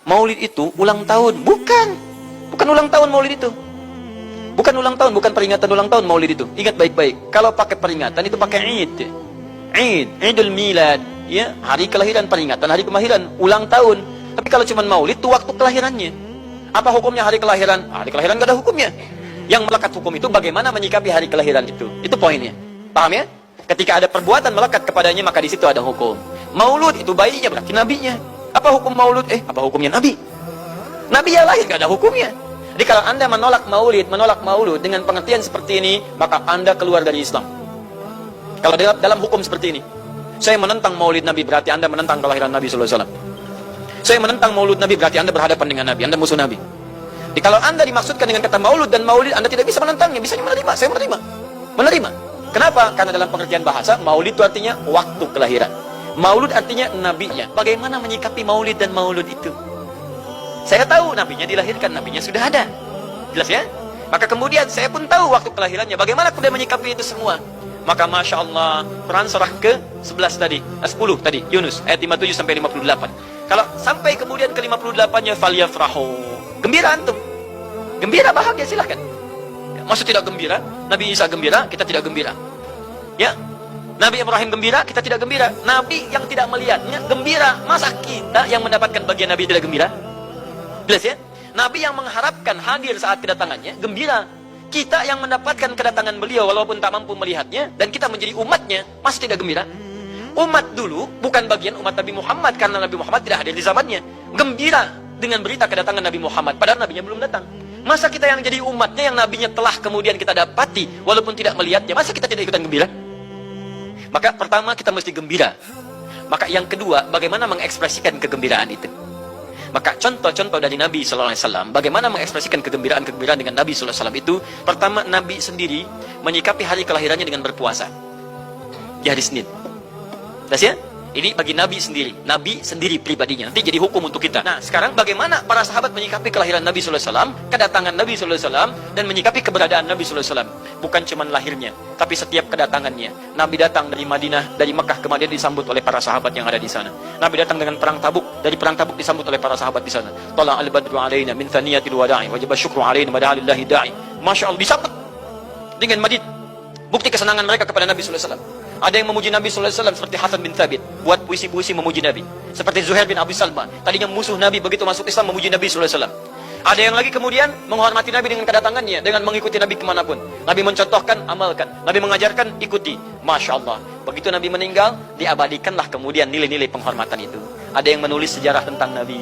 Maulid itu ulang tahun. Bukan. Bukan ulang tahun maulid itu. Bukan ulang tahun, bukan peringatan ulang tahun maulid itu. Ingat baik-baik. Kalau pakai peringatan itu pakai Id. Id, Idul Milad, ya, hari kelahiran, peringatan hari kelahiran, ulang tahun. Tapi kalau cuma maulid itu waktu kelahirannya. Apa hukumnya hari kelahiran? Hari kelahiran gak ada hukumnya. Yang melekat hukum itu bagaimana menyikapi hari kelahiran itu. Itu poinnya. Paham ya? Ketika ada perbuatan melekat kepadanya, maka di situ ada hukum. Maulud itu bayinya berarti nabinya. Apa hukum maulud? Apa hukumnya nabi? Nabi yang lahir gak ada hukumnya. Jadi kalau Anda menolak maulud dengan pengertian seperti ini, maka Anda keluar dari Islam. Kalau dalam hukum seperti ini, saya menentang maulid Nabi, berarti Anda menentang kelahiran Nabi sallallahu alaihi wasallam. Saya menentang maulud Nabi, berarti Anda berhadapan dengan Nabi, Anda musuh Nabi. Jadi kalau Anda dimaksudkan dengan kata maulud dan maulid, Anda tidak bisa menentangnya, bisa menerima. Saya menerima. Menerima. Kenapa? Karena dalam pengertian bahasa, maulid itu artinya waktu kelahiran. Maulud artinya nabinya. Bagaimana menyikapi maulid dan maulud itu? Saya tahu nabinya dilahirkan, nabinya sudah ada. Jelas ya? Maka kemudian saya pun tahu waktu kelahirannya. Bagaimana kemudian menyikapi itu semua? Maka Masya Allah, Quran surah ke-11 tadi, 10 tadi, Yunus, ayat 57 sampai 58. Kalau sampai kemudian ke 58-nya, falyafrahu. Gembira antum. Gembira, bahagia, silahkan. Maksud tidak gembira? Nabi Isa gembira, kita tidak gembira. Ya, Nabi Ibrahim gembira, kita tidak gembira. Nabi yang tidak melihatnya gembira. Masa kita yang mendapatkan bagian Nabi tidak gembira? Jelas ya? Nabi yang mengharapkan hadir saat kedatangannya gembira. Kita yang mendapatkan kedatangan beliau walaupun tak mampu melihatnya dan kita menjadi umatnya, masih tidak gembira? Umat dulu bukan bagian umat Nabi Muhammad karena Nabi Muhammad tidak hadir di zamannya. Gembira dengan berita kedatangan Nabi Muhammad padahal nabinya belum datang. Masa kita yang jadi umatnya yang nabinya telah kemudian kita dapati walaupun tidak melihatnya, masa kita tidak ikutan gembira? Maka pertama kita mesti gembira. Maka yang kedua, bagaimana mengekspresikan kegembiraan itu? Maka contoh-contoh dari Nabi sallallahu alaihi wasallam bagaimana mengekspresikan kegembiraan dengan Nabi sallallahu alaihi wasallam itu, pertama Nabi sendiri menyikapi hari kelahirannya dengan berpuasa di hari Senin. Jelas ya? Ini bagi Nabi sendiri pribadinya. Nanti jadi hukum untuk kita. Nah, sekarang bagaimana para sahabat menyikapi kelahiran Nabi sallallahu alaihi wasallam, kedatangan Nabi sallallahu alaihi wasallam dan menyikapi keberadaan Nabi sallallahu alaihi wasallam. Bukan cuma lahirnya, tapi setiap kedatangannya. Nabi datang dari Madinah, dari Mekah ke Madinah disambut oleh para sahabat yang ada di sana. Nabi datang dengan perang Tabuk, dari perang Tabuk disambut oleh para sahabat di sana. Tala al-badru alaina min thaniyatil wada'i wajib syukru alaina madalillahi da'i. Masya Allah, disambut dengan madid. Bukti kesenangan mereka kepada Nabi sallallahu alaihi wasallam. Ada yang memuji Nabi sallallahu alaihi wasallam seperti Hasan bin Thabit, buat puisi-puisi memuji Nabi. Seperti Zuhair bin Abi Salma, tadinya musuh Nabi, begitu masuk Islam memuji Nabi sallallahu alaihi wasallam. Ada yang lagi kemudian menghormati Nabi dengan kedatangannya, dengan mengikuti Nabi kemanapun. Nabi mencontohkan, amalkan. Nabi mengajarkan, ikuti. Masya Allah. Begitu Nabi meninggal, diabadikanlah kemudian nilai-nilai penghormatan itu. Ada yang menulis sejarah tentang Nabi.